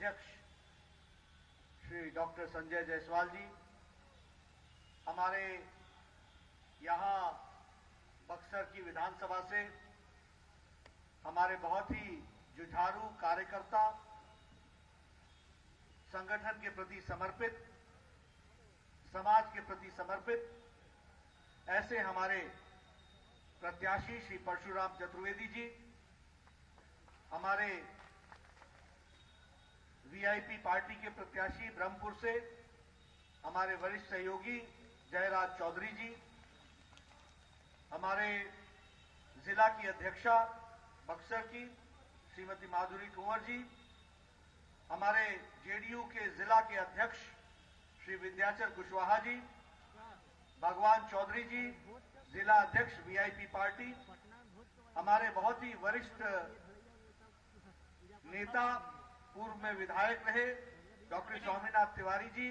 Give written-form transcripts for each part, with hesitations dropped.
अध्यक्ष श्री डॉक्टर संजय जायसवाल जी, हमारे यहाँ बक्सर की विधानसभा से हमारे बहुत ही जुझारू कार्यकर्ता, संगठन के प्रति समर्पित, समाज के प्रति समर्पित ऐसे हमारे प्रत्याशी श्री परशुराम चतुर्वेदी जी, हमारे वीआईपी पार्टी के प्रत्याशी ब्रह्मपुर से हमारे वरिष्ठ सहयोगी जयराज चौधरी जी, हमारे जिला की अध्यक्षा बक्सर की श्रीमती माधुरी कुंवर जी, हमारे जेडीयू के जिला के अध्यक्ष श्री विंध्याचल कुशवाहा जी, भगवान चौधरी जी, जिला अध्यक्ष वीआईपी पार्टी, हमारे बहुत ही वरिष्ठ नेता, पूर्व में विधायक रहे डॉक्टर स्वामीनाथ तिवारी जी,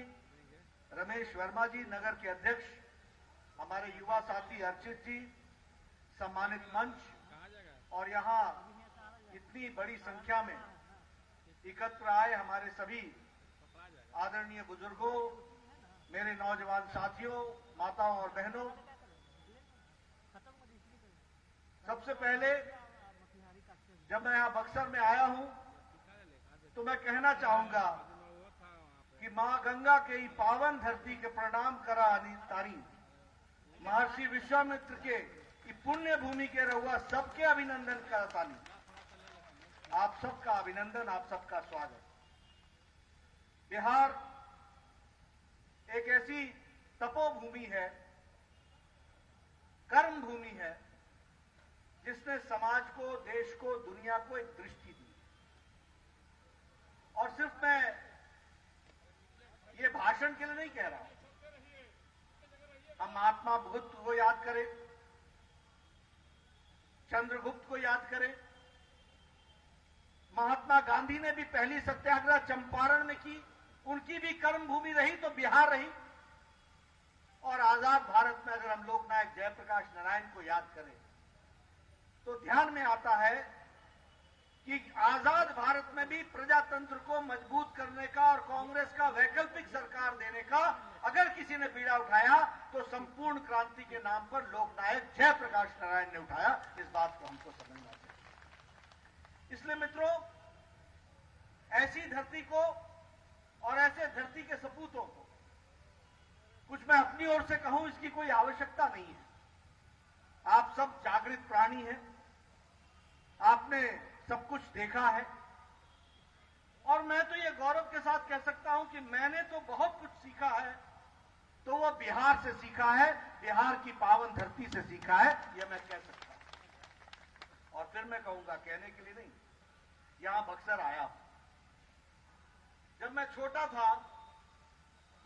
रमेश वर्मा जी, नगर के अध्यक्ष, हमारे युवा साथी अर्चित जी, सम्मानित मंच और यहां इतनी बड़ी संख्या में एकत्र आए हमारे सभी आदरणीय बुजुर्गों, मेरे नौजवान साथियों, माताओं और बहनों, सबसे पहले जब मैं यहां बक्सर में आया हूं तो मैं कहना चाहूंगा कि मां गंगा के ही पावन धरती के प्रणाम करा तारी, महर्षि विश्वामित्र के पुण्य भूमि के रहुआ सबके अभिनंदन करतानी। आप सबका अभिनंदन, आप सबका स्वागत। बिहार एक ऐसी तपोभूमि है, कर्म भूमि है, जिसने समाज को, देश को, दुनिया को एक दृष्टि दी। और सिर्फ मैं ये भाषण के लिए नहीं कह रहा हूं, हम महात्मा बुद्ध को याद करें, चंद्रगुप्त को याद करें, महात्मा गांधी ने भी पहली सत्याग्रह चंपारण में की, उनकी भी कर्म भूमि रही तो बिहार रही। और आजाद भारत में अगर हम लोकनायक जयप्रकाश नारायण को याद करें तो ध्यान में आता है कि आजाद भारत में भी प्रजातंत्र को मजबूत करने का और कांग्रेस का वैकल्पिक सरकार देने का अगर किसी ने बीड़ा उठाया तो संपूर्ण क्रांति के नाम पर लोकनायक जयप्रकाश नारायण ने उठाया। इस बात को हमको समझना चाहिए। इसलिए मित्रों, ऐसी धरती को और ऐसे धरती के सपूतों को कुछ मैं अपनी ओर से कहूं, इसकी कोई आवश्यकता नहीं है। आप सब जागृत प्राणी हैं, आपने सब कुछ देखा है और मैं तो ये गौरव के साथ कह सकता हूं कि मैंने तो बहुत कुछ सीखा है, तो वह बिहार से सीखा है, बिहार की पावन धरती से सीखा है, यह मैं कह सकता हूं। और फिर मैं कहूंगा, कहने के लिए नहीं, यहां बक्सर आया हूं। जब मैं छोटा था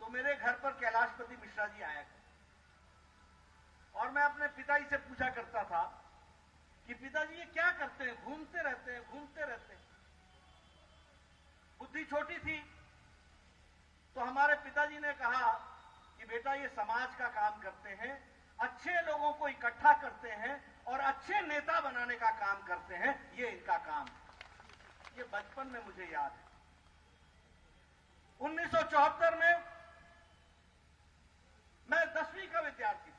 तो मेरे घर पर कैलाशपति मिश्रा जी आया करते और मैं अपने पिताजी से पूछा करता था कि पिताजी ये क्या करते हैं, घूमते रहते हैं, घूमते रहते हैं। बुद्धि छोटी थी तो हमारे पिताजी ने कहा कि बेटा ये समाज का काम करते हैं, अच्छे लोगों को इकट्ठा करते हैं और अच्छे नेता बनाने का काम करते हैं, ये इनका काम है। ये बचपन में मुझे याद है। 1974 में मैं 10वीं का विद्यार्थी था।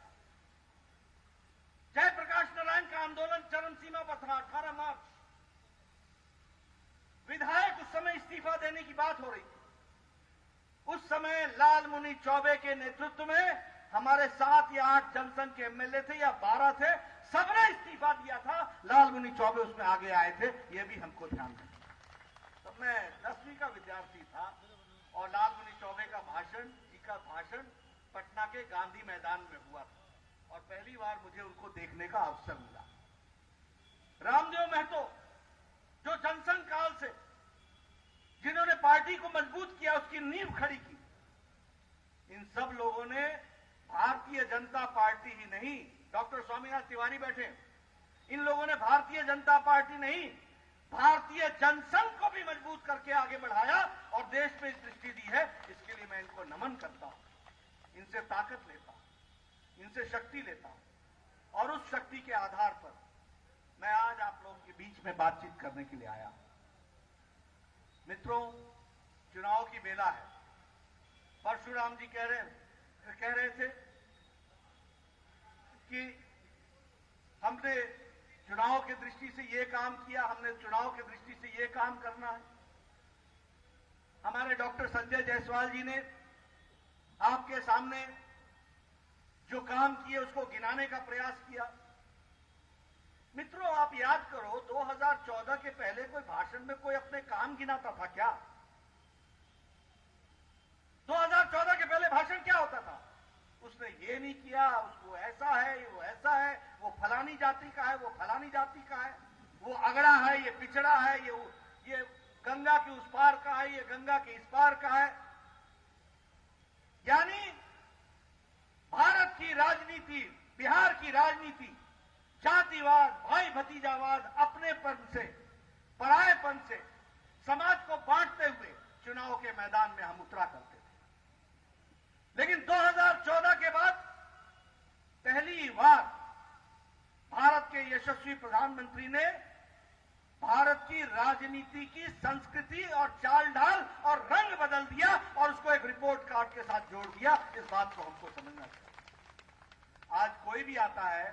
जयप्रकाश नारायण का आंदोलन चरम सीमा पर था। 18 मार्च, विधायक उस समय इस्तीफा देने की बात हो रही थी। उस समय लालमुनि चौबे के नेतृत्व में हमारे 7 या 8 जनसंघ के एमएलए थे या 12 थे, सबने इस्तीफा दिया था। लालमुनि चौबे उसमें आगे आए थे, यह भी हमको ध्यान है। तब मैं 10वीं का विद्यार्थी था और लालमुनि चौबे का भाषण पटना के गांधी मैदान में हुआ था और पहली बार मुझे उनको देखने का अवसर मिला। रामदेव महतो, जो जनसंघ काल से जिन्होंने पार्टी को मजबूत किया, उसकी नींव खड़ी की, इन सब लोगों ने भारतीय जनता पार्टी ही नहीं, डॉक्टर स्वामीनाथ तिवारी बैठे, इन लोगों ने भारतीय जनता पार्टी नहीं, भारतीय जनसंघ को भी मजबूत करके आगे बढ़ाया और देश में दृष्टि दी है। इसके लिए मैं इनको नमन करता हूं, इनसे ताकत लेता हूं, इनसे शक्ति लेता हूं और उस शक्ति के आधार पर मैं आज आप लोगों के बीच में बातचीत करने के लिए आया हूं। मित्रों, चुनाव की बेला है। परशुराम जी कह रहे थे कि हमने चुनाव की दृष्टि से ये काम किया, हमने चुनाव की दृष्टि से ये काम करना है। हमारे डॉक्टर संजय जायसवाल जी ने आपके सामने जो काम किए उसको गिनाने का प्रयास किया। मित्रों, आप याद करो, 2014 के पहले कोई भाषण में कोई अपने काम गिनाता था क्या? 2014 के पहले भाषण क्या होता था? उसने ये नहीं किया, उसको ऐसा है, वो ऐसा है, वो फलानी जाति का है, वो फलानी जाति का है, वो अगड़ा है, ये पिछड़ा है, ये गंगा के उस पार का है, ये गंगा के इस पार का है। यानी भारत की राजनीति, बिहार की राजनीति जातिवाद, भाई भतीजावाद, अपनेपन से, परायेपन से समाज को बांटते हुए चुनाव के मैदान में हम उतरा करते थे। लेकिन 2014 के बाद पहली बार भारत के यशस्वी प्रधानमंत्री ने भारत की राजनीति की संस्कृति और चाल ढाल और रंग बदल दिया और उसको एक रिपोर्ट कार्ड के साथ जोड़ दिया। इस बात को हमको समझना चाहिए। आज कोई भी आता है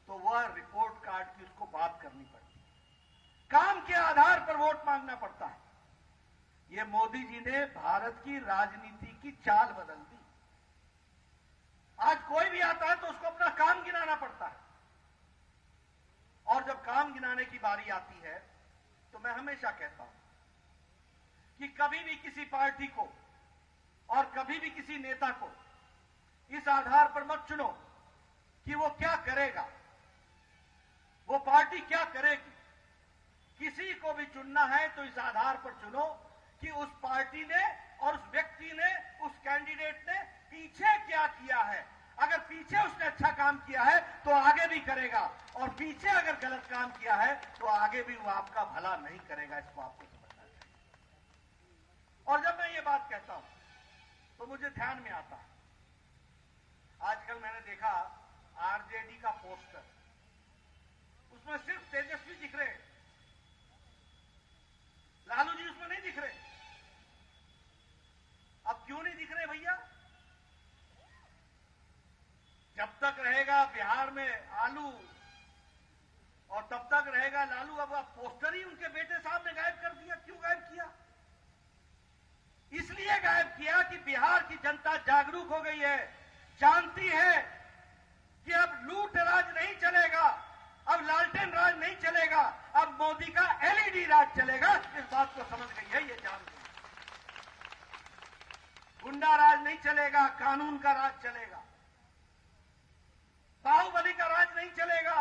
तो वह रिपोर्ट कार्ड की उसको बात करनी पड़ती है, काम के आधार पर वोट मांगना पड़ता है। ये मोदी जी ने भारत की राजनीति की चाल बदल दी। आज कोई भी आता है तो उसको अपना काम गिनाना पड़ता है, और जब काम गिनाने की बारी आती है तो मैं हमेशा कहता हूं कि कभी भी किसी पार्टी को और कभी भी किसी नेता को इस आधार पर मत चुनो कि वो क्या करेगा, वो पार्टी क्या करेगी। किसी को भी चुनना है तो इस आधार पर चुनो कि उस पार्टी ने और उस व्यक्ति ने, उस कैंडिडेट ने पीछे क्या किया है। अगर पीछे उसने अच्छा काम किया है तो आगे भी करेगा, और पीछे अगर गलत काम किया है तो आगे भी वो आपका भला नहीं करेगा। इसको आपको समझना चाहिए। और जब मैं ये बात कहता हूं तो मुझे ध्यान में आता है, आजकल मैंने देखा आरजेडी का पोस्टर, उसमें सिर्फ तेजस्वी दिख रहे, लालू जी उसमें नहीं दिख रहे। अब क्यों नहीं दिख रहे भैया? जब तक रहेगा बिहार में आलू और तब तक रहेगा लालू। अब पोस्टर ही उनके बेटे साहब ने गायब कर दिया। क्यों गायब किया? इसलिए गायब किया कि बिहार की जनता जागरूक हो गई है, जानती है कि अब लूट राज नहीं चलेगा, अब लालटेन राज नहीं चलेगा, अब मोदी का एलईडी राज चलेगा। इस बात को समझ गई है, ये जान गई। गुंडा राज नहीं चलेगा, कानून का राज चलेगा, बाहुबली का राज नहीं चलेगा,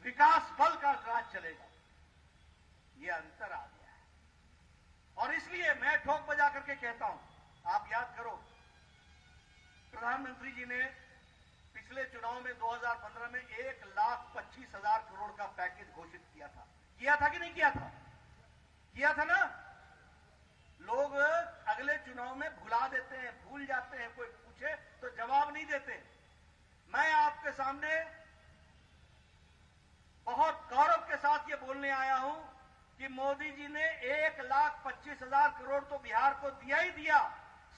विकास बल का राज चलेगा। ये अंतर आ गया है, और इसलिए मैं ठोक बजा करके कहता हूं, आप याद करो, प्रधानमंत्री जी ने पिछले चुनाव में 2015 में 1,25,000 करोड़ का पैकेज घोषित किया था कि नहीं किया था? किया था ना। लोग अगले चुनाव में भुला देते हैं, भूल जाते हैं, कोई पूछे तो जवाब नहीं देते। मैं आपके सामने बहुत गौरव के साथ ये बोलने आया हूं कि मोदी जी ने 1,25,000 करोड़ तो बिहार को दिया ही दिया,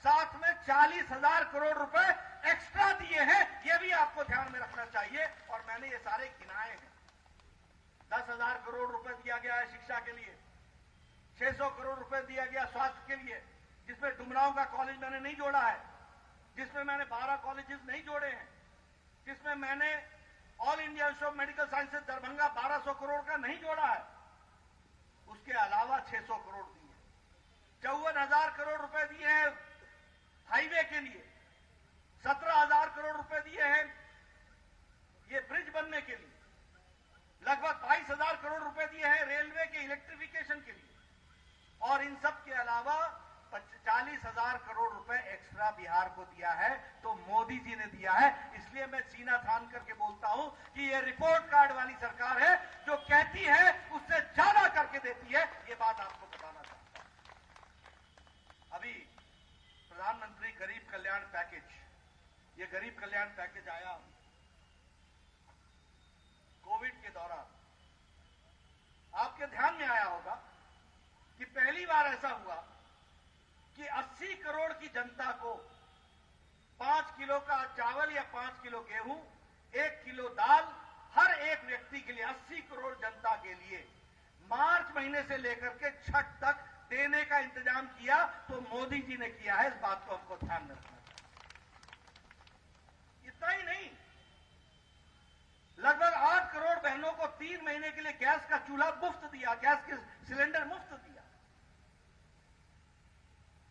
साथ में 40,000 करोड़ रुपए एक्स्ट्रा दिए हैं। ये भी आपको ध्यान में रखना चाहिए, और मैंने ये सारे गिनाए हैं। 10,000 करोड़ रुपए दिया गया है शिक्षा के लिए, 600 करोड़ रुपए दिया गया स्वास्थ्य के लिए, जिसमें डुमरांव का कॉलेज मैंने नहीं जोड़ा है, जिसमें मैंने 12 कॉलेजेस नहीं जोड़े हैं, जिसमें मैंने all India institute of medical sciences Darbhanga 1200 crore का नहीं जोड़ा है। उसके अलावा 600 करोड़ दिए, 54,000 करोड़ रुपए दिए हैं हाईवे के लिए, 17,000 करोड़ रुपए दिए हैं ये ब्रिज बनने के लिए, लगभग 22,000 करोड़ रुपए दिए हैं रेलवे के इलेक्ट्रिफिकेशन के लिए, और इन सब के अलावा 40,000 करोड़ रुपए एक्स्ट्रा बिहार को दिया है। तो मोदी जी ने दिया है। इसलिए मैं सीना थान करके बोलता हूं कि ये रिपोर्ट कार्ड वाली सरकार है, जो कहती है उससे ज्यादा करके देती है। ये बात आपको बताना चाहता हूं। अभी प्रधानमंत्री गरीब कल्याण पैकेज, ये गरीब कल्याण पैकेज आया कोविड के दौरान। आपके ध्यान में आया होगा कि पहली बार बार ऐसा हुआ कि 80 करोड़ की जनता को 5 किलो का चावल या 5 किलो गेहूं, 1 किलो दाल हर एक व्यक्ति के लिए 80 करोड़ जनता के लिए मार्च महीने से लेकर के छठ तक देने का इंतजाम किया, तो मोदी जी ने किया है। इस बात को हमको ध्यान में रखना चाहिए। इतना ही नहीं, लगभग 8 करोड़ बहनों को 3 महीने के लिए गैस का चूल्हा मुफ्त दिया, गैस के सिलेंडर मुफ्त दिया।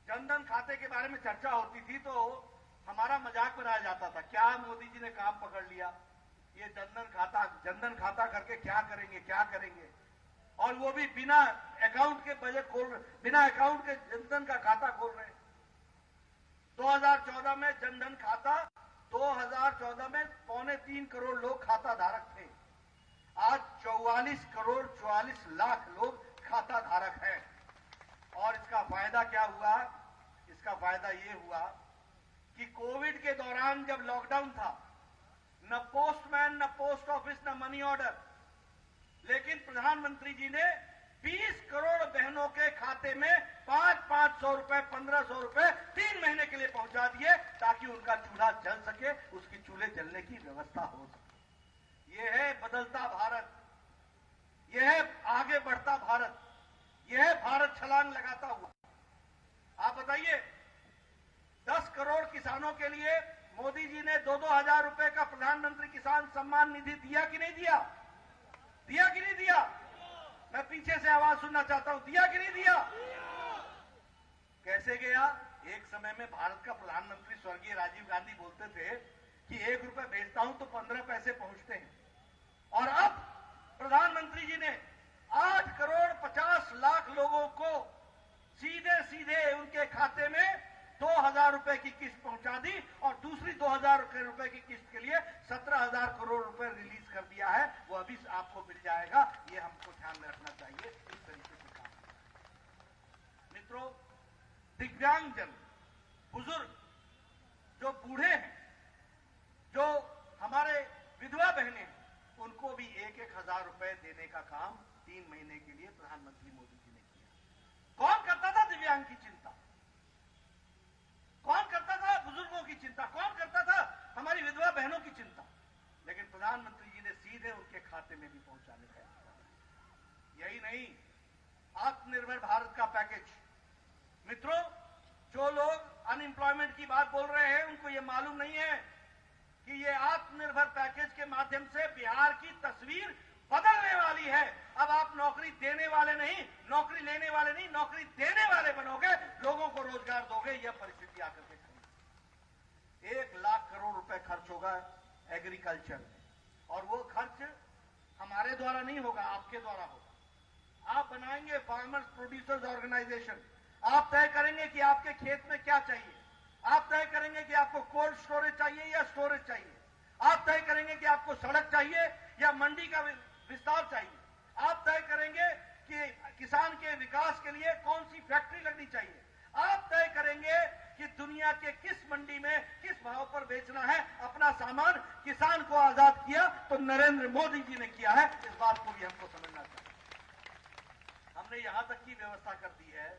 जनधन खाते के बारे में चर्चा होती थी तो हमारा मजाक बनाया जाता था, क्या मोदी जी ने काम पकड़ लिया, ये जनधन खाता करके क्या करेंगे, क्या करेंगे, और वो भी बिना अकाउंट के बजट खोल रहे, बिना अकाउंट के जनधन का खाता खोल रहे। 2014 में जनधन खाता, 2014 में 2.25 करोड़ लोग खाता धारक थे। आज 44 करोड़ 44 लाख लोग खाता धारक हैं। और इसका फायदा क्या हुआ? इसका फायदा ये हुआ कि कोविड के दौरान जब लॉकडाउन था, न पोस्टमैन, न पोस्ट ऑफिस, न मनी ऑर्डर, लेकिन प्रधानमंत्री जी ने 20 करोड़ बहनों के खाते में 500 रुपए, 1500 रुपए 3 महीने के लिए पहुंचा दिए, ताकि उनका चूल्हा जल सके, उसकी चूल्हे जलने की व्यवस्था हो सके। यह है बदलता भारत, यह है आगे बढ़ता भारत, यह है भारत छलांग लगाता हुआ। आप बताइए, 10 करोड़ किसानों के लिए मोदी जी ने 2-2 हजार रुपए का प्रधानमंत्री किसान सम्मान निधि दिया कि नहीं दिया? दिया कि नहीं दिया? मैं पीछे से आवाज सुनना चाहता हूं, दिया कि नहीं दिया? कैसे गया? एक समय में भारत का प्रधानमंत्री स्वर्गीय राजीव गांधी बोलते थे कि 1 रुपए भेजता हूं तो 15 पैसे पहुंचते हैं, और अब प्रधानमंत्री जी ने 8 करोड़ 50 लाख लोगों को सीधे सीधे उनके खाते में 2,000 रुपए की किस्त पहुंचा दी, और दूसरी 2,000 रुपए की किस्त के लिए 17,000 करोड़ रुपए रिलीज कर दिया है। वो अभी आपको मिल जाएगा, ये हमको ध्यान में रखना चाहिए। इस तरीके से काम मित्रों, दिव्यांगजन, बुजुर्ग, जो बूढ़े हैं, जो हमारे विधवा बहनें हैं, उनको भी 1-1 हजार रुपए देने का काम 3 महीने के लिए प्रधानमंत्री मोदी जी ने किया। कौन करता था दिव्यांग की चिंता? कौन करता था बुजुर्गों की चिंता? कौन करता था हमारी विधवा बहनों की चिंता? लेकिन प्रधानमंत्री जी ने सीधे उनके खाते में भी पहुंचाने का इंतजाम। यही नहीं, आत्मनिर्भर भारत का पैकेज। मित्रों, जो लोग अनएम्प्लॉयमेंट की बात बोल रहे हैं, उनको यह मालूम नहीं है कि ये आत्मनिर्भर पैकेज के माध्यम से बिहार की तस्वीर बदलने वाली है। अब आप नौकरी देने वाले नहीं, नौकरी लेने वाले नहीं, नौकरी देने वाले बनोगे, लोगों को रोजगार दोगे। यह परिस्थिति आकर के खड़ी। 1 लाख करोड़ रुपए खर्च होगा एग्रीकल्चर में, और वो खर्च हमारे द्वारा नहीं होगा, आपके द्वारा होगा। आप बनाएंगे फार्मर्स प्रोड्यूसर्स ऑर्गेनाइजेशन, आप तय करेंगे कि आपके खेत में क्या चाहिए, आप तय करेंगे कि आपको कोल्ड स्टोरेज चाहिए या स्टोरेज चाहिए, आप तय करेंगे कि आपको सड़क चाहिए या मंडी का विस्तार चाहिए, आप तय करेंगे कि किसान के विकास के लिए कौन सी फैक्ट्री लगनी चाहिए, आप तय करेंगे कि दुनिया के किस मंडी में किस भाव पर बेचना है अपना सामान। किसान को आजाद किया तो नरेंद्र मोदी जी ने किया है, इस बात को भी हमको समझना चाहिए। हमने यहां तक की व्यवस्था कर दी है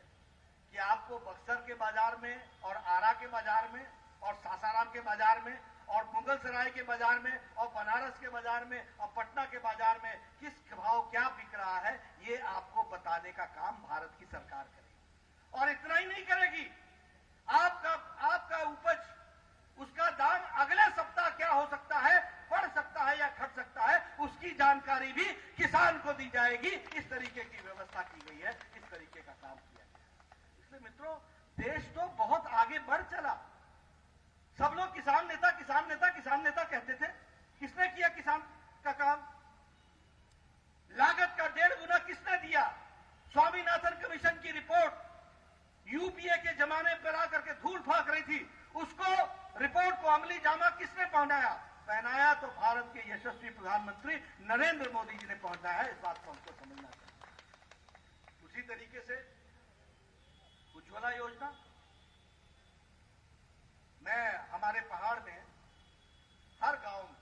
कि आपको बक्सर के बाजार में और आरा के बाजार में और सासाराम के बाजार में और मुगल सराय के बाजार में और बनारस के बाजार में और पटना के बाजार में किस भाव क्या बिक रहा है, ये आपको बताने का काम भारत की सरकार करेगी। और इतना ही नहीं करेगी, आपका उपज, उसका दाम अगले सप्ताह क्या हो सकता है, बढ़ सकता है या घट सकता है, उसकी जानकारी भी किसान को दी जाएगी। इस तरीके की व्यवस्था की गई है, इस तरीके का काम किया गया। इसलिए मित्रों, देश तो बहुत आगे बढ़ चला। सब लोग किसान नेता, किसान नेता, किसान नेता कहते थे। किसने किया किसान का काम? लागत का 1.5 गुना किसने दिया? स्वामीनाथन कमीशन की रिपोर्ट यूपीए के जमाने पर आकर के धूल फेंक रही थी, उसको रिपोर्ट को अमली जामा किसने पहनाया? तो भारत के यशस्वी प्रधानमंत्री नरेंद्र मोदी जी ने पहनाया है। इस बात को हमको समझना चाहिए। उसी तरीके से उज्ज्वला योजना, मैं हमारे पहाड़ में हर गांव में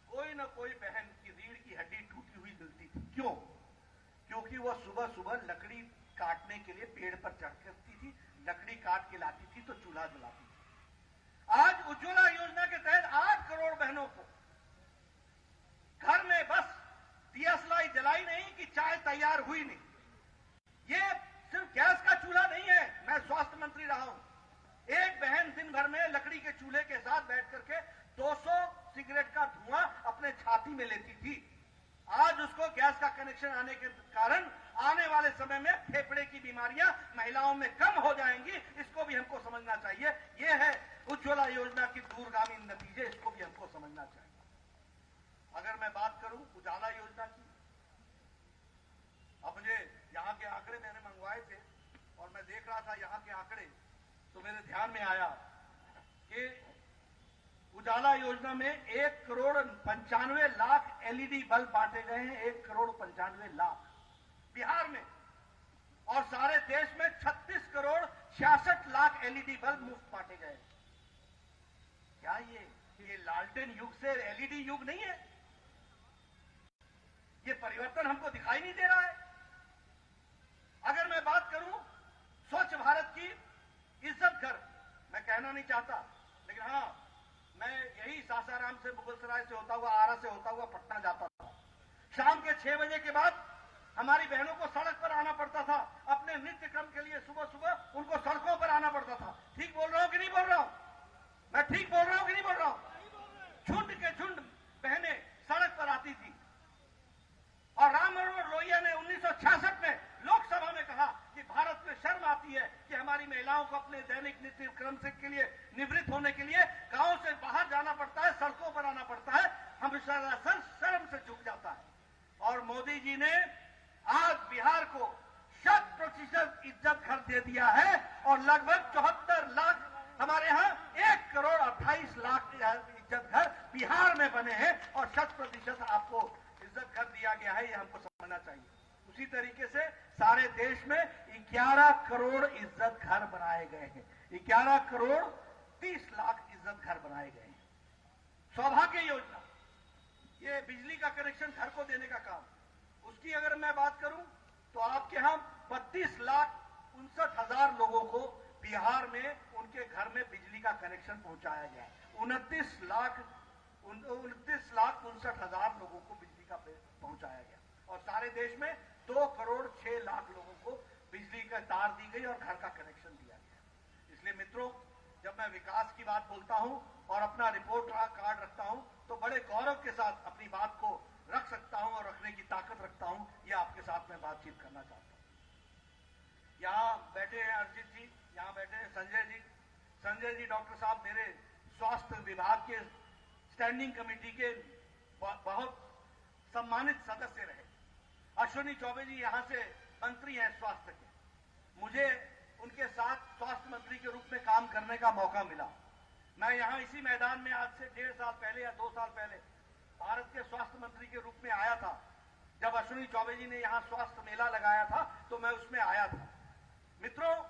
कोई न कोई बहन की रीढ़ की हड्डी टूटी हुई मिलती थी। क्यों? क्योंकि वह सुबह सुबह लकड़ी काटने के लिए पेड़ पर चढ़ करती थी, लकड़ी काट के लाती थी तो चूल्हा जलाती थी। आज उज्ज्वला योजना के तहत 8 करोड़ बहनों को घर में बस दियासलाई जलाई नहीं कि चाय तैयार हुई नहीं। ये सिर्फ गैस का चूल्हा नहीं है। मैं स्वास्थ्य मंत्री रहा हूं। एक बहन दिन भर में लकड़ी के चूल्हे के साथ बैठ करके 200 सिगरेट का धुआं अपने छाती में लेती थी। आज उसको गैस का कनेक्शन आने के कारण आने वाले समय में फेफड़े की बीमारियां महिलाओं में कम हो जाएंगी। इसको भी हमको समझना चाहिए। यह है उज्ज्वला योजना की दूरगामी नतीजे, इसको भी हमको समझना चाहिए। अगर मैं बात करूं उजाला योजना की, अब मुझे यहां के आंकड़े मैंने मंगवाए थे और मैं देख रहा था यहां के आंकड़े, तो मेरे ध्यान में आया कि उजाला योजना में 1,95,00,000 एलईडी बल्ब बांटे गए हैं। 1,95,00,000 बिहार में, और सारे देश में 36,66,00,000 एलईडी बल्ब मुफ्त बांटे गए। क्या ये लालटेन युग से एलईडी युग नहीं है? ये परिवर्तन हमको दिखाई नहीं दे रहा है। अगर मैं बात करूं स्वच्छ भारत की, इज्जत घर, मैं कहना नहीं चाहता, लेकिन हां, मैं यही सासाराम से, मुगलसराय से होता हुआ, आरा से होता हुआ पटना जाता था। शाम के 6 बजे के बाद हमारी बहनों को सड़क पर आना पड़ता था। अपने नित्य क्रम के लिए सुबह सुबह उनको सड़कों पर आना पड़ता था। ठीक बोल रहा हूं कि नहीं बोल रहा हूं? मैं ठीक बोल रहा हूं कि नहीं बोल रहा हूं? झुंड के झुंड बहनें सड़क पर आती थी। और राम मनोहर लोहिया ने 1966 में लोकसभा में कहा कि भारत में शर्म आती है कि हमारी महिलाओं को अपने दैनिक नित्य क्रम से के लिए निवृत्त होने के लिए गांव से बाहर जाना पड़ता है, सड़कों पर आना पड़ता है। हम सरासर शर्म से झुक जाता है। और मोदी जी ने आज बिहार को 100% इज्जत घर दे दिया है और लगभग 74 लाख, हमारे यहां 1,28,00,000 इज्जत घर बिहार में बने हैं और 100% आपको इज्जत घर दिया गया है। ये हमको समझना चाहिए। उसी तरीके से सारे देश में 11 करोड़ इज्जत घर बनाए गए हैं। 11 करोड़ 30 लाख इज्जत घर बनाए गए हैं। सौभाग्य योजना, ये बिजली का कनेक्शन घर को देने का काम, उसकी अगर मैं बात करूं तो आपके यहां 32,59,000 लोगों को बिहार में उनके घर में बिजली का कनेक्शन पहुंचाया गया। 29,59,000 लोगों को बिजली का पहुंचाया गया। और सारे देश में 2,06,00,000 लोगों को बिजली का तार दी गई और घर का कनेक्शन दिया गया। इसलिए मित्रों, जब मैं विकास की बात बोलता हूं और अपना रिपोर्ट कार्ड रखता हूं तो बड़े गौरव के साथ अपनी बात को रख सकता हूं और रखने की ताकत रखता हूं। यह आपके साथ मैं बातचीत करना चाहता हूं। यहां बैठे हैं अरजित जी, यहां बैठे हैं संजय जी डॉक्टर साहब मेरे स्वास्थ्य विभाग के स्टैंडिंग कमेटी के बहुत सम्मानित सदस्य रहे। अश्विनी चौबे जी यहां से मंत्री हैं स्वास्थ्य के। मुझे उनके साथ स्वास्थ्य मंत्री के रूप में काम करने का मौका मिला। मैं यहां इसी मैदान में आज से 1.5 साल पहले या 2 साल पहले भारत के स्वास्थ्य मंत्री के रूप में आया था। जब अश्विनी चौबे जी ने यहां स्वास्थ्य मेला लगाया था तो मैं उसमें आया था। मित्रों,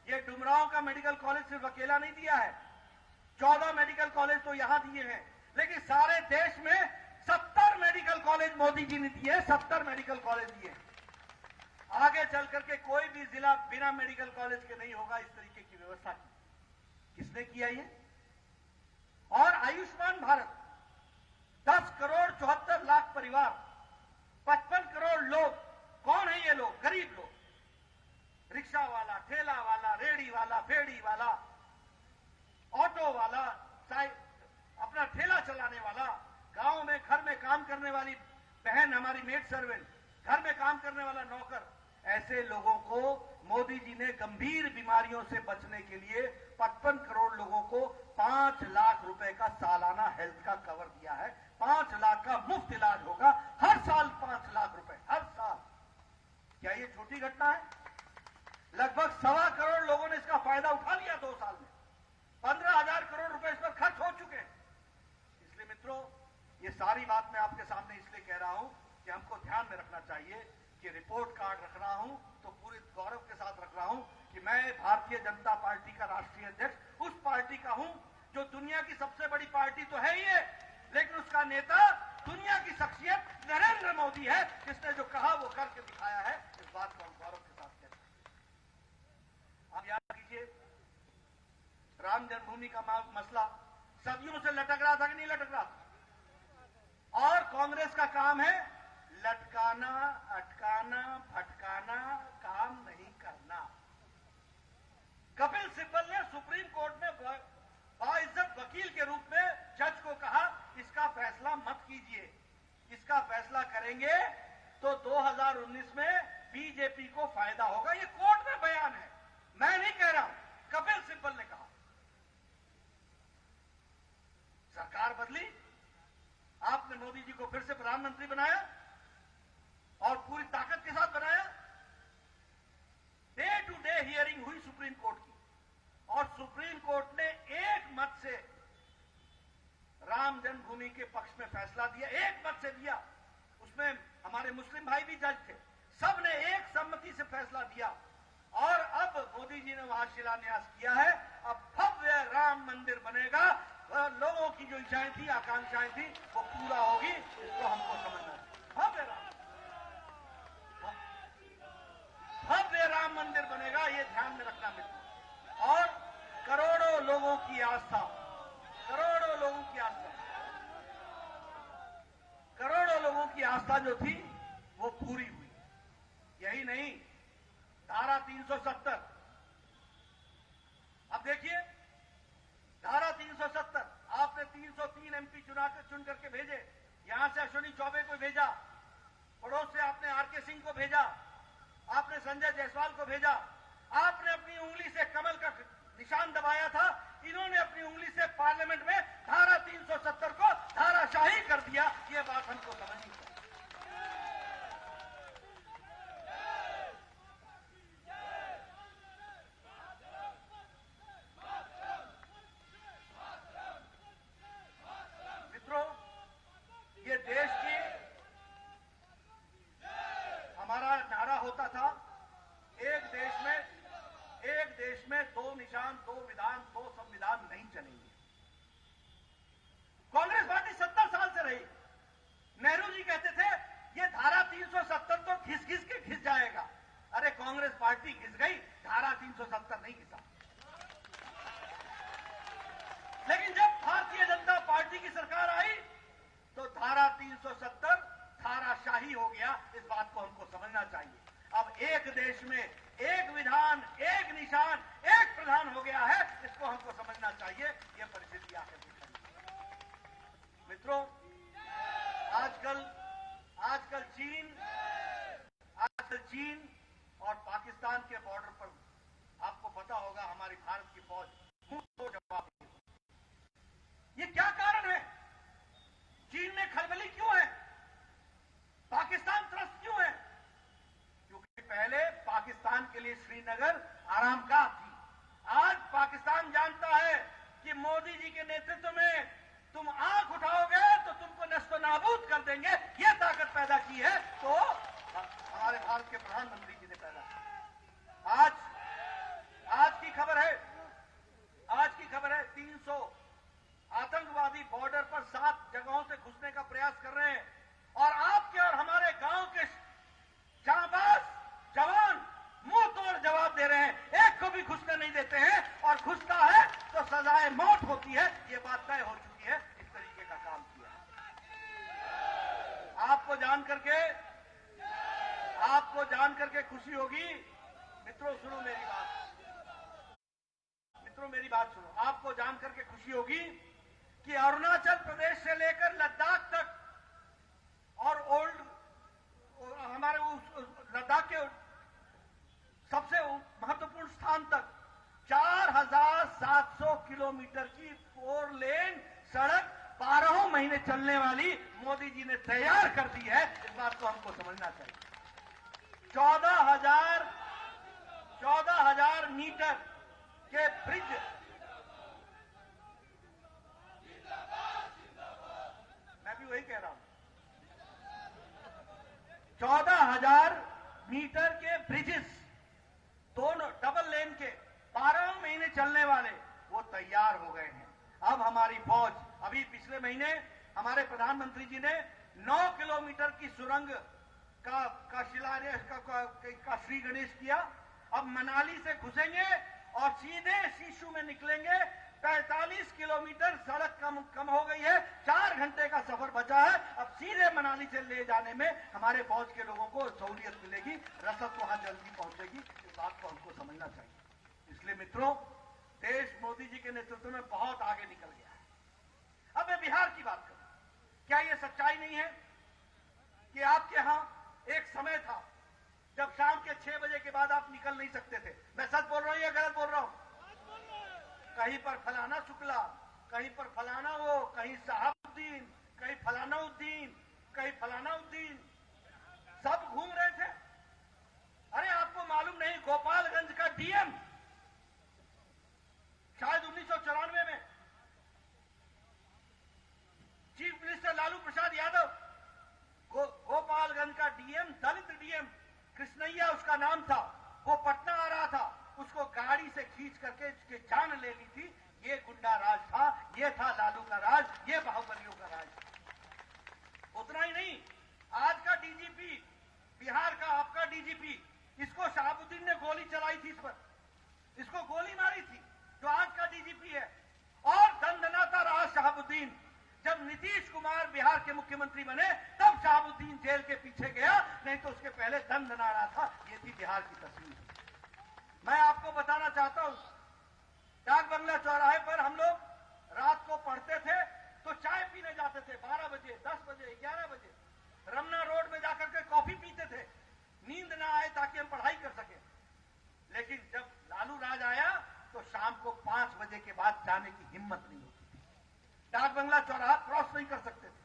ये डुमरांव का मेडिकल कॉलेज सिर्फ अकेला नहीं दिया है, 14 मेडिकल कॉलेज तो यहां दिए हैं, लेकिन सारे देश में 70 मेडिकल कॉलेज मोदी जी ने दिए हैं। 70 मेडिकल कॉलेज दिए। आगे चल करके कोई भी जिला बिना मेडिकल कॉलेज के नहीं होगा। इस तरीके की व्यवस्था की किसने किया ये? और आयुष्मान भारत, 10 करोड़ 74 लाख परिवार, 55 करोड़ लोग। कौन है ये लोग? गरीब लोग, रिक्शा वाला, ठेला वाला, रेड़ी वाला, फेड़ी वाला, ऑटो वाला, अपना ठेला चलाने वाला, गांव में घर में काम करने वाली बहन, हमारी मेड सर्वेंट, घर में काम करने वाला नौकर, ऐसे लोगों को मोदी जी ने गंभीर बीमारियों से बचने के लिए 55 करोड़ लोगों को 5 लाख रुपए का सालाना हेल्थ का कवर दिया है। 5 लाख का मुफ्त इलाज होगा हर साल, 5 लाख रुपए हर साल। क्या ये छोटी घटना है? लगभग 1.25 करोड़ लोगों ने इसका फायदा उठा लिया 2 साल में। 15,000 करोड़ रुपए इस पर खर्च हो चुके हैं। इसलिए मित्रों, ये सारी बात मैं आपके सामने इसलिए कह रहा हूं कि हमको ध्यान में रखना चाहिए कि रिपोर्ट कार्ड रख रहा हूं तो पूरे गौरव के साथ रख रहा हूं कि मैं भारतीय जनता पार्टी का राष्ट्रीय अध्यक्ष उस पार्टी का हूं जो दुनिया की सबसे बड़ी पार्टी तो है ही है, लेकिन उसका नेता दुनिया की शख्सियत नरेंद्र मोदी है, जिसने जो कहा वो करके दिखाया है। इस बात को हम गौरव के साथ कहते हैं। कीजिए। राम जन्मभूमि का मसला सदियों से लटक रहा था कि नहीं लटक रहा था? और कांग्रेस का काम है लटकाना, अटकाना, भटकाना, काम नहीं करना। कपिल सिब्बल ने सुप्रीम कोर्ट में बाइज्जत वकील के रूप में जज को कहा इसका फैसला मत कीजिए, इसका फैसला करेंगे तो 2019 में बीजेपी को फायदा होगा। ये कोर्ट में बयान है, मैं नहीं कह रहा हूं, कपिल सिब्बल ने कहा। सरकार बदली, आपने मोदी जी को फिर से प्रधानमंत्री बनाया और पूरी ताकत के साथ बनाया। डे टू डे हियरिंग हुई सुप्रीम कोर्ट की और सुप्रीम कोर्ट ने एक मत से राम जन्मभूमि के पक्ष में फैसला दिया, एक मत से दिया। उसमें हमारे मुस्लिम भाई भी जज थे, सबने एक सम्मति से फैसला दिया और अब मोदी जी ने वहां शिलान्यास किया है। अब भव्य राम मंदिर बनेगा, लोगों की जो इच्छाएं थी, आकांक्षाएं थी, वो पूरा होगी, इसको हमको समझना है। भव्य राम मंदिर बनेगा, ये ध्यान में रखना मित्र। और करोड़ों लोगों की आस्था, करोड़ों लोगों की आस्था, करोड़ों लोगों की आस्था जो थी वो पूरी हुई। यही नहीं, धारा 370, अब देखिए धारा 370, आपने 303 एमपी चुन करके भेजे, यहां से अश्विनी चौबे को भेजा, पड़ोस से आपने आरके सिंह को भेजा, आपने संजय जायसवाल को भेजा, आपने अपनी उंगली से कमल का निशान दबाया था, इन्होंने अपनी उंगली से पार्लियामेंट में धारा 370 को धाराशाही कर दिया। ये बात हमको समझनी चाहिए। मित्रों, ये देश की हमारा नारा होता था, एक देश में दो निशान, दो विधान, दो संविधान नहीं चलेंगे। कांग्रेस पार्टी 70 साल से रही। नेहरू जी कहते थे ये धारा 370 तो घिस घिस के घिस जाएगा। अरे कांग्रेस पार्टी घिस गई, धारा 370 नहीं घिसा। लेकिन जब भारतीय जनता पार्टी की सरकार आई तो धारा 370 धाराशाही हो गया। इस बात को हमको समझना चाहिए। अब एक देश में एक विधान, एक निशान, एक प्रधान हो गया है, इसको हमको समझना चाहिए। यह परिस्थिति आकर मित्रों, आजकल चीन और पाकिस्तान के बॉर्डर पर आपको पता होगा हमारी भारत की फौज मुंह तो जवाब देती। ये क्या कारण है? चीन में खलबली क्यों है? पाकिस्तान त्रस्त क्यों है? क्योंकि पहले पाकिस्तान के लिए श्रीनगर आरामगाह थी। आज पाकिस्तान जानता है कि मोदी जी के नेतृत्व में तुम आंख उठाओगे तो तुमको नष्ट नाबूद कर देंगे। यह ताकत पैदा की है तो हमारे भारत के प्रधानमंत्री जी ने पैदा की। आज की खबर है 300 आतंकवादी बॉर्डर पर 7 जगहों से घुसने का प्रयास कर रहे हैं और आपके और हमारे गांव के जांबाज जवान मुंह तोड़ जवाब दे रहे हैं। एक को भी घुसने नहीं देते हैं और घुसता है तो सजाए मौत होती है। ये बात तय हो चुकी है। इस तरीके का काम किया। आपको जान करके खुशी होगी। मित्रों सुनो मेरी बात सुनो। आपको जान करके खुशी होगी कि अरुणाचल प्रदेश से लेकर लद्दाख तक और हमारे लद्दाख के सबसे महत्वपूर्ण स्थान तक 4700 किलोमीटर की 4 लेन सड़क 12 महीने चलने वाली मोदी जी ने तैयार कर दी है। इस बात को हमको समझना चाहिए। 14,000 मीटर के ब्रिज, मैं भी वही कह रहा हूं, 14,000 मीटर के ब्रिजेस, दोनों डबल लेन के 12 महीने चलने वाले, वो तैयार हो गए हैं। अब हमारी फौज, अभी पिछले महीने हमारे प्रधानमंत्री जी ने 9 किलोमीटर की सुरंग का शिलान्यास का श्री गणेश किया। अब मनाली से घुसेंगे और सीधे शीशु में निकलेंगे। 45 किलोमीटर सड़क कम हो गई है, 4 घंटे का सफर बचा है। अब सीधे मनाली से ले जाने में हमारे फौज के लोगों को सहूलियत मिलेगी, रसद वहां जल्दी पहुंचेगी। इस बात को हमको समझना चाहिए। इसलिए मित्रों, देश मोदी जी के नेतृत्व में बहुत आगे निकल गया है। अब मैं बिहार की बात करूं। क्या यह सच्चाई नहीं है कि आपके यहां एक समय था जब शाम के 6 बजे के बाद आप निकल नहीं सकते थे? मैं सच बोल रहा हूं या गलत बोल रहा हूं? कहीं पर फलाना शुक्ला, कहीं पर फलाना वो, कहीं साहबुद्दीन, कहीं फलाना उद्दीन, कहीं फलाना उद्दीन, सब घूम रहे थे। अरे आपको मालूम नहीं, गोपालगंज का डीएम शायद 1994 में चीफ मिनिस्टर लालू प्रसाद यादव, गोपालगंज का डीएम, दलित डीएम कृष्णैया उसका नाम था, वो पटना आ रहा था, उसको गाड़ी से खींच करके उसकी जान ले ली थी। ये गुंडा राज था, ये था लालू का राज, ये बाहुबलियों का राज। उतना ही नहीं, आज का डीजीपी, बिहार का आपका डीजीपी, इसको शहाबुद्दीन ने गोली चलाई थी, इस पर इसको गोली मारी थी, जो आज का डीजीपी है। और दंडनाता रहा शहाबुद्दीन। जब नीतीश कुमार बिहार के मुख्यमंत्री बने तब शहाबुद्दीन जेल के पीछे गया, नहीं तो उसके पहले दंडना रहा था। ये थी बिहार की तस्वीर। मैं आपको बताना चाहता हूं, डाक बंगला चौराहे पर हम लोग रात को पढ़ते थे तो चाय पीने जाते थे 12 बजे, 10 बजे, 11 बजे। रमना रोड में जाकर के कॉफी पीते थे, नींद ना आए ताकि हम पढ़ाई कर सके। लेकिन जब लालू राज आया तो शाम को 5 बजे के बाद जाने की हिम्मत नहीं होती थी। डाक बंगला चौराहा क्रॉस नहीं कर सकते थे,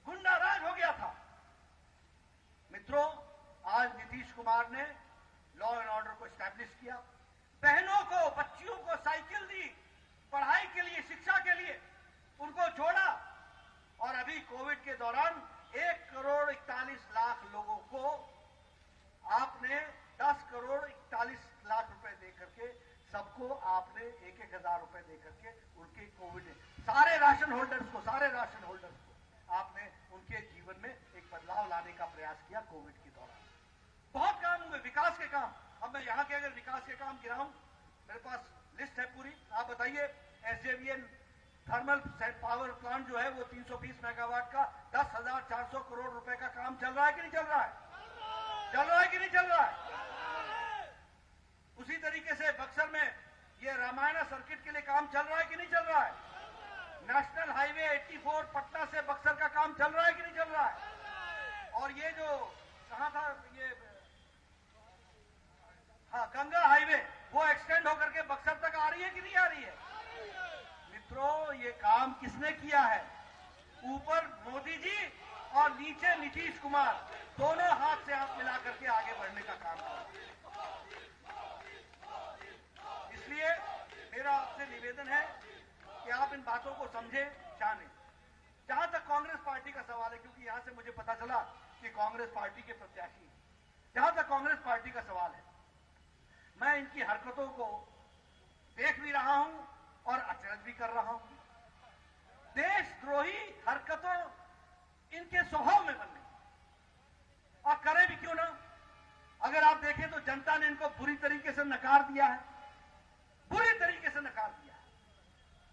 गुंडा राज हो गया था। मित्रों, आज नीतीश कुमार ने लॉ एंड ऑर्डर को स्टैब्लिश किया। बहनों को, बच्चियों को साइकिल दी, पढ़ाई के लिए, शिक्षा के लिए उनको जोड़ा। और अभी कोविड के दौरान 1,41,00,000 लोगों को आपने 10,41,00,000 रुपए दे करके, सबको आपने 1,000 रुपए दे करके उनके कोविड, सारे राशन होल्डर्स को आपने उनके जीवन में एक बदलाव लाने का प्रयास किया कोविड के दौरान। बहुत काम हुए, विकास के काम। अब मैं यहां के अगर विकास के काम गिनाऊं, मेरे पास लिस्ट है पूरी। आप बताइए, एसजेवीएन थर्मल पावर प्लांट जो है वो 320 मेगावाट का 10,400 करोड़ रुपए का काम चल रहा है कि नहीं चल रहा है? चल रहा है कि नहीं चल रहा है? उसी तरीके से बक्सर में ये रामायण सर्किट के लिए काम चल रहा है कि नहीं चल रहा है? नेशनल हाईवे 84 पटना से बक्सर का काम चल रहा है कि नहीं चल रहा है? और ये जो कहां था ये, हाँ, गंगा हाईवे, वो एक्सटेंड होकर के बक्सर तक आ रही है कि नहीं आ रही है? मित्रों, ये काम किसने किया है? ऊपर मोदी जी और नीचे नीतीश कुमार, दोनों हाथ से हाथ मिला करके आगे बढ़ने का काम किया। इसलिए मेरा आपसे निवेदन है कि आप इन बातों को समझे, जाने। जहां तक कांग्रेस पार्टी का सवाल है, क्योंकि यहां से मुझे पता चला कि कांग्रेस पार्टी के प्रत्याशी हैं, जहां तक कांग्रेस पार्टी का सवाल है, मैं इनकी हरकतों को देख भी रहा हूं और अचरज भी कर रहा हूं। देशद्रोही हरकतों इनके स्वभाव में बन गई, और करे भी क्यों ना। अगर आप देखें तो जनता ने इनको बुरी तरीके से नकार दिया है, बुरी तरीके से नकार दिया है।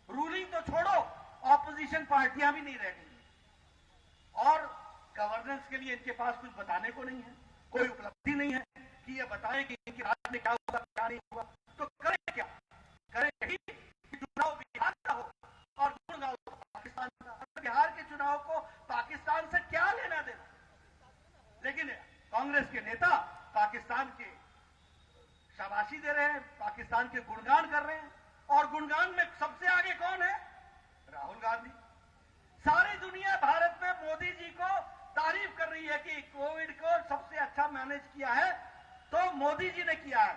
रूलिंग तो छोड़ो, ऑपोजिशन पार्टियां भी नहीं रह गई, और गवर्नेंस के लिए इनके पास कुछ बताने को नहीं है, कोई उपलब्धि नहीं है कि ये बताएं कि इनके राज्य में क्या हुआ, क्या नहीं हुआ। तो करें क्या? करें यही कि चुनाव बिहार का हो और गुण गाओ पाकिस्तान का। बिहार के चुनाव को पाकिस्तान से क्या लेना देना? लेकिन कांग्रेस के नेता पाकिस्तान के शाबाशी दे रहे हैं, पाकिस्तान के गुणगान कर रहे हैं, और गुणगान में सबसे आगे कौन है? राहुल गांधी। सारी दुनिया भारत में मोदी जी को तारीफ कर रही है कि कोविड को सबसे अच्छा मैनेज किया है तो मोदी जी ने किया है।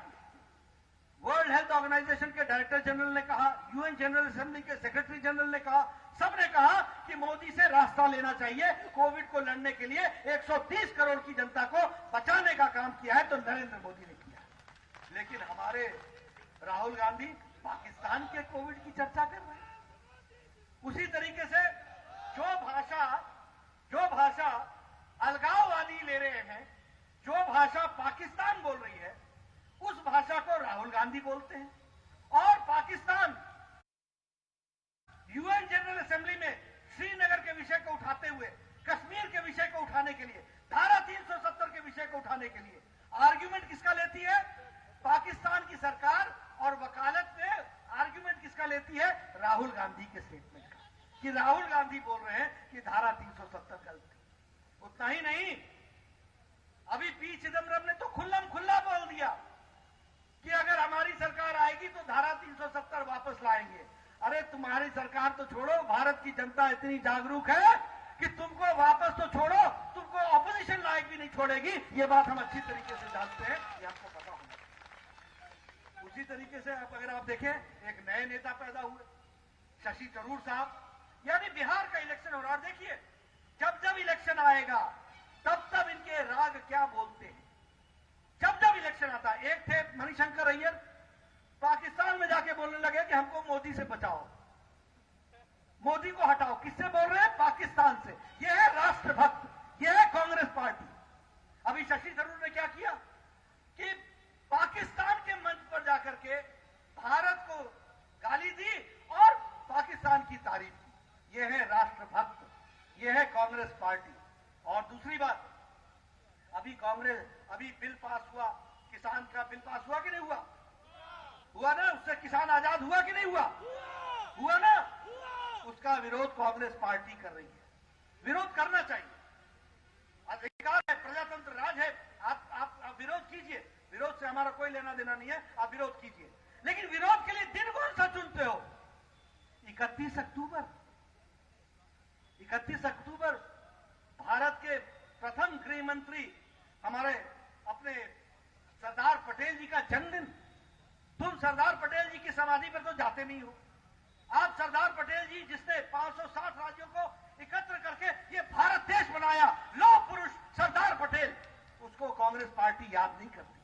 वर्ल्ड हेल्थ ऑर्गेनाइजेशन के डायरेक्टर जनरल ने कहा, यूएन जनरल असेंबली के सेक्रेटरी जनरल ने कहा, सबने कहा कि मोदी से रास्ता लेना चाहिए। कोविड को लड़ने के लिए 130 करोड़ की जनता को बचाने का काम किया है तो नरेंद्र मोदी ने किया है। लेकिन हमारे राहुल गांधी पाकिस्तान के कोविड की चर्चा कर रहे हैं। उसी तरीके से जो भाषा अलगाववादी ले रहे हैं, जो भाषा पाकिस्तान बोल रही है, उस भाषा को राहुल गांधी गांधी बोलते हैं। और पाकिस्तान यूएन जनरल असेंबली में श्रीनगर के विषय को उठाते हुए, कश्मीर के विषय को उठाने के लिए, धारा 370 के विषय को उठाने के लिए आर्ग्यूमेंट किसका लेती है? पाकिस्तान की सरकार। और वकालत में आर्ग्यूमेंट किसका लेती है? राहुल गांधी के स्टेटमेंट का, कि राहुल गांधी बोल रहे हैं कि धारा 370 गलत थी। उतना ही नहीं, अभी पी चिदम्बरम ने तो खुल्लम खुल्ला बोल दिया कि अगर हमारी सरकार आएगी तो धारा 370 वापस लाएंगे। अरे तुम्हारी सरकार तो छोड़ो, भारत की जनता इतनी जागरूक है कि तुमको वापस तो छोड़ो, तुमको ऑपोजिशन लायक भी नहीं छोड़ेगी। ये बात हम अच्छी तरीके से जानते हैं, ये आपको पता होगा। उसी तरीके से अगर आप देखें, एक नए नेता पैदा हुए, शशि थरूर साहब। यानी बिहार का इलेक्शन हो रहा है, देखिए जब जब इलेक्शन आएगा तब तब इनके राग क्या बोलते हैं। जब जब इलेक्शन आता है, एक थे मणिशंकर अय्यर, पाकिस्तान में जाके बोलने लगे कि हमको मोदी से बचाओ, मोदी को हटाओ। किससे बोल रहे हैं? पाकिस्तान से। यह है राष्ट्रभक्त, यह है कांग्रेस पार्टी। अभी शशि थरूर ने क्या किया कि पाकिस्तान के मंच पर जाकर के भारत को गाली दी और पाकिस्तान की तारीफ की। यह है राष्ट्रभक्त, यह है कांग्रेस पार्टी। और दूसरी बात, अभी बिल पास हुआ, किसान का बिल पास हुआ कि नहीं हुआ? हुआ ना? उससे किसान आजाद हुआ कि नहीं हुआ? हुआ ना? उसका विरोध कांग्रेस पार्टी कर रही है। विरोध करना चाहिए, अधिकार है, प्रजातंत्र राज है। आप विरोध कीजिए, विरोध से हमारा कोई लेना देना नहीं है, आप विरोध कीजिए। लेकिन विरोध के लिए दिन कौन सा चुनते हो? 31 अक्टूबर। 31 अक्टूबर भारत के प्रथम गृह मंत्री हमारे अपने सरदार पटेल जी का जन्मदिन। तुम सरदार पटेल जी की समाधि पर तो जाते नहीं हो। आप सरदार पटेल जी जिसने 560 राज्यों को एकत्र करके ये भारत देश बनाया, लौह पुरुष सरदार पटेल, उसको कांग्रेस पार्टी याद नहीं करती।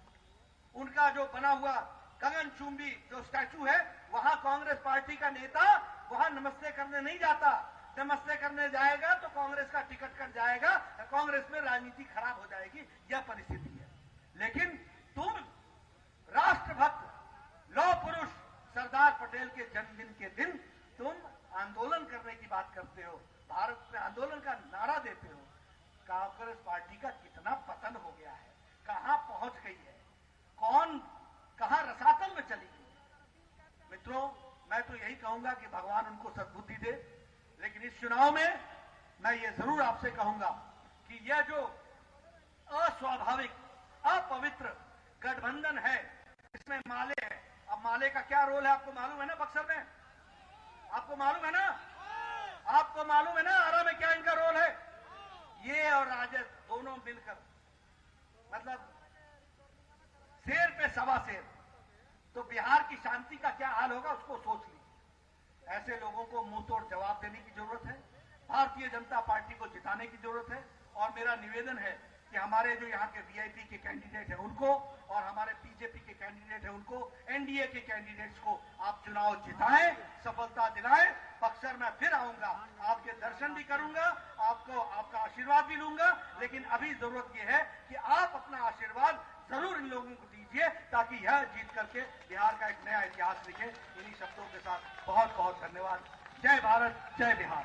उनका जो बना हुआ गगनचुंबी जो स्टैचू है, वहां कांग्रेस पार्टी का नेता वहां नमस्ते करने नहीं जाता। नमस्ते करने जाएगा तो कांग्रेस का टिकट कट जाएगा, कांग्रेस में राजनीति खराब हो जाएगी, यह परिस्थिति है। लेकिन तुम राष्ट्रभक्त लौह पुरुष सरदार पटेल के जन्मदिन के दिन तुम आंदोलन करने की बात करते हो, भारत में आंदोलन का नारा देते हो। कांग्रेस पार्टी का कितना पतन हो गया है, कहां पहुंच गई है, कौन कहां रसातल में चली गई। मित्रों, मैं तो यही कहूंगा कि भगवान उनको सद्बुद्धि दे। लेकिन इस चुनाव में मैं ये जरूर आपसे कहूंगा कि यह जो अस्वाभाविक, अपवित्र गठबंधन है, इसमें माले है। अब माले का क्या रोल है आपको मालूम है ना? बक्सर में आपको मालूम है ना? आपको मालूम है ना आरा में क्या इनका रोल है? ये और राजद दोनों मिलकर, मतलब शेर पे सवा शेर। तो बिहार की शांति का क्या हाल होगा उसको सोच लीजिए। ऐसे लोगों को मुंह तोड़ जवाब देने की जरूरत है, भारतीय जनता पार्टी को जिताने की जरूरत है। और मेरा निवेदन है कि हमारे जो यहाँ के वीआईपी के कैंडिडेट हैं उनको, और हमारे बीजेपी के कैंडिडेट हैं उनको, एनडीए के कैंडिडेट्स को आप चुनाव जिताएं, सफलता दिलाएं। बक्सर में फिर आऊंगा, आपके दर्शन भी करूंगा, आपका आशीर्वाद भी लूंगा। लेकिन अभी जरूरत यह है कि आप अपना आशीर्वाद जरूर इन लोगों को दीजिए, ताकि यह जीत करके बिहार का एक नया इतिहास लिखे। इन्हीं शब्दों के साथ बहुत बहुत धन्यवाद। जय भारत, जय बिहार।